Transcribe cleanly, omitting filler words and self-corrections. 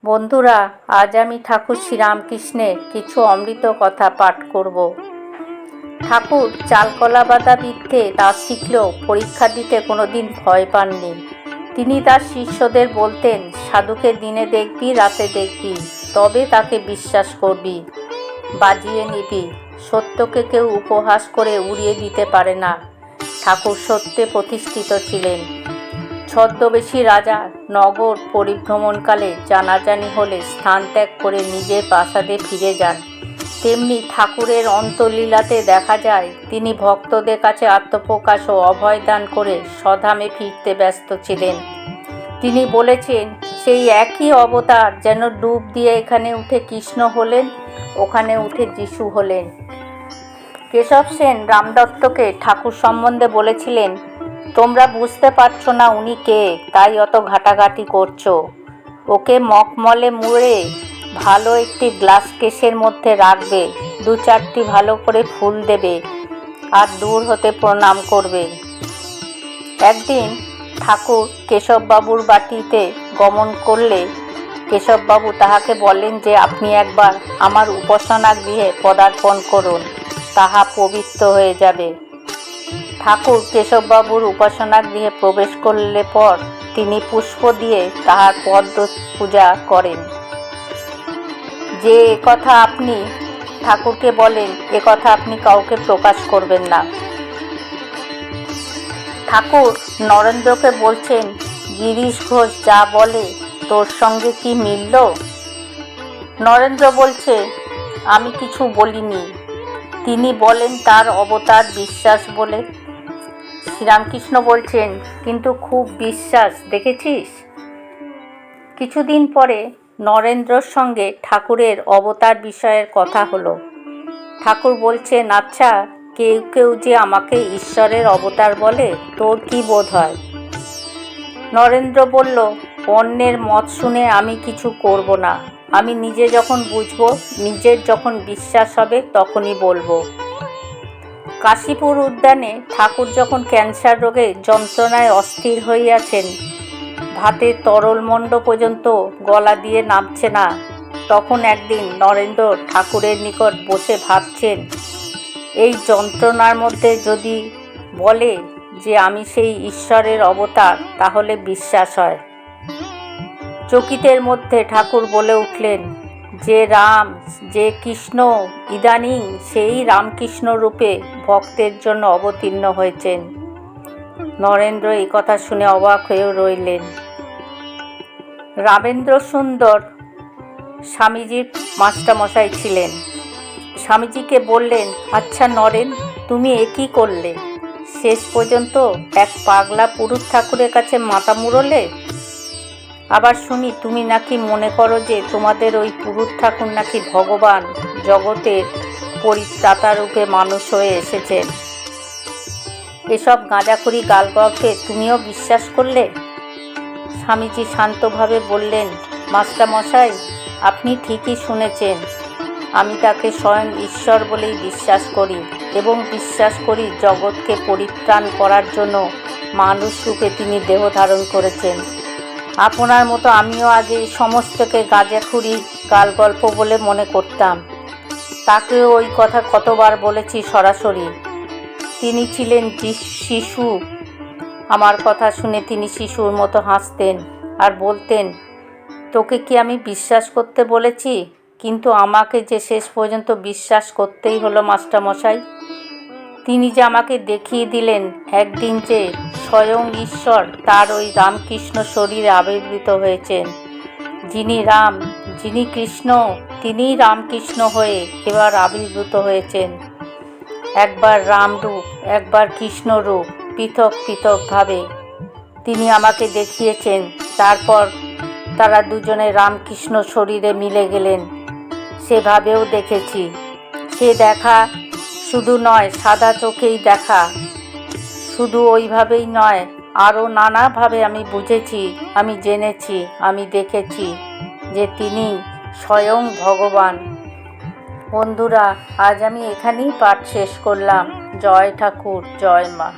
বন্ধুরা, আজ আমি ঠাকুর শ্রীরামকৃষ্ণের কিছু অমৃত কথা পাঠ করব। ঠাকুর চালকলা বাঁধা বিদ্যে তা শিখলেও পরীক্ষা দিতে কোনোদিন ভয় পাননি। তিনি তার শিষ্যদের বলতেন, সাধুকে দিনে দেখবি, রাতে দেখবি, তবে তাকে বিশ্বাস করবি, বাজিয়ে নিবি। সত্যকে কেউ উপহাস করে উড়িয়ে দিতে পারে না। ঠাকুর সত্যে প্রতিষ্ঠিত ছিলেন। ছদ্মবেশী রাজা নগর পরিভ্রমণকালে জানাজানি হলে স্থান ত্যাগ করে নিজের প্রাসাদে ফিরে যান। তেমনি ঠাকুরের অন্তলীলাতে দেখা যায় তিনি ভক্তদের কাছে আত্মপ্রকাশ ও অভয় দান করে স্বধামে ফিরতে ব্যস্ত ছিলেন। তিনি বলেছেন, সেই একই অবতার যেন ডুব দিয়ে এখানে উঠে কৃষ্ণ হলেন, ওখানে উঠে যিশু হলেন। কেশব সেন রামদত্তকে ঠাকুর সম্বন্ধে বলেছিলেন, তোমরা বুঝতে পারছো না উনি কে, তাই অত ঘাটাঘাটি করছো। ওকে মখমলে মুড়ে ভালো একটি গ্লাস কেসের মধ্যে রাখবে, 2-4টি ভালো করে ফুল দেবে আর দূর হতে প্রণাম করবে। একদিন ঠাকুর কেশববাবুর বাটিতে গমন করলে কেশববাবু তাহাকে বলেন যে, আপনি একবার আমার উপাসনা গৃহে পদার্পণ করুন, তাহা পবিত্র হয়ে যাবে। ঠাকুর কেশববাবুর উপাসনা গৃহে প্রবেশ করলে পর তিনি পুষ্প দিয়ে তাহার পদ্ম পূজা করেন। যে কথা আপনি ঠাকুরকে বলেন, কথা আপনি কাউকে প্রকাশ করবেন না। ঠাকুর নরেন্দ্রকে বলছেন, গিরিশ ঘোষ যা বলে তোর সঙ্গে কি মিলল? নরেন্দ্র বলছে, আমি কিছু বলিনি। তিনি বলেন তার অবতার বিশ্বাস বলে। শ্রীরামকৃষ্ণ বলছেন, কিন্তু খুব বিশ্বাস দেখেছিস? কিছুদিন পরে নরেন্দ্রর সঙ্গে ঠাকুরের অবতার বিষয়ের কথা হলো। ঠাকুর বলছেন, আচ্ছা, কেউ কেউ যে আমাকে ঈশ্বরের অবতার বলে, তোর কি বোধ হয়? নরেন্দ্র বলল, অন্যের মত শুনে আমি কিছু করব না। আমি নিজে যখন বুঝবো, নিজের যখন বিশ্বাস হবে, তখনই বলবো। কাশীপুর উদ্যানে ঠাকুর যখন ক্যান্সার রোগে যন্ত্রণায় অস্থির হইয়াছেন, ভাতের তরল মণ্ড পর্যন্ত গলা দিয়ে নামছে না, তখন একদিন নরেন্দ্র ঠাকুরের নিকট বসে ভাবছেন, এই যন্ত্রণার মধ্যে যদি বলে যে আমি সেই ঈশ্বরের অবতার, তাহলে বিশ্বাস হয়। চকিতের মধ্যে ঠাকুর বলে উঠলেন, যে রাম, যে কৃষ্ণ ইদানিং সেই রামকৃষ্ণ রূপে ভক্তের জন্য অবতীর্ণ হয়েছেন। নরেন্দ্র এই কথা শুনে অবাক হয়ে রইলেন। রামেন্দ্র সুন্দর স্বামীজির মাস্টারমশাই ছিলেন। স্বামীজিকে বললেন, আচ্ছা নরেন, তুমি এ কী করলে? শেষ পর্যন্ত এক পাগলা পুরুষ ঠাকুরের কাছে মাথা মুড়লে। আবার শুনি তুমি নাকি মনে করো যে তোমাদের ওই পুরুষ ঠাকুর নাকি ভগবান, জগতের পরিত্রাতা রূপে মানুষ হয়ে এসেছেন। এসব গাঁজাখুরি গালগল্পে তুমিও বিশ্বাস করলে? স্বামীজি শান্তভাবে বললেন, মাস্টারমশাই, আপনি ঠিকই শুনেছেন। আমি তাকে স্বয়ং ঈশ্বর বলেই বিশ্বাস করি, এবং বিশ্বাস করি জগৎকে পরিত্রাণ করার জন্য মানুষ রূপে তিনি দেহ ধারণ করেছেন। আপনার মতো আমিও আগে সমস্তকে গাঁজাখুরি গালগল্প বলে মনে করতাম। তাকেও ওই কথা কতবার বলেছি সরাসরি। তিনি ছিলেন শিশু। আমার কথা শুনে তিনি শিশুর মতো হাসতেন আর বলতেন, তোকে কি আমি বিশ্বাস করতে বলেছি? কিন্তু আমাকে যে শেষ পর্যন্ত বিশ্বাস করতেই হলো মাস্টারমশাই। তিনি যে আমাকে দেখিয়ে দিলেন একদিন যে স্বয়ং ঈশ্বর তার ওই রামকৃষ্ণ শরীরে আবির্ভূত হয়েছেন। যিনি রাম, যিনি কৃষ্ণ, তিনিই রামকৃষ্ণ হয়ে এবার আবির্ভূত হয়েছেন। একবার রামরূপ, একবার কৃষ্ণরূপ, পৃথক পৃথকভাবে তিনি আমাকে দেখিয়েছেন। তারপর তারা দুজনে রামকৃষ্ণ শরীরে মিলে গেলেন। সেভাবেও দেখেছি। সে দেখা শুধু নয় সাদা চোখেই দেখা, শুধু ওইভাবেই নয়, আরও নানাভাবে আমি বুঝেছি, আমি জেনেছি, আমি দেখেছি যে তিনি স্বয়ং ভগবান। বন্ধুরা, আজ আমি এখানেই পাঠ শেষ করলাম। জয় ঠাকুর, জয় মা।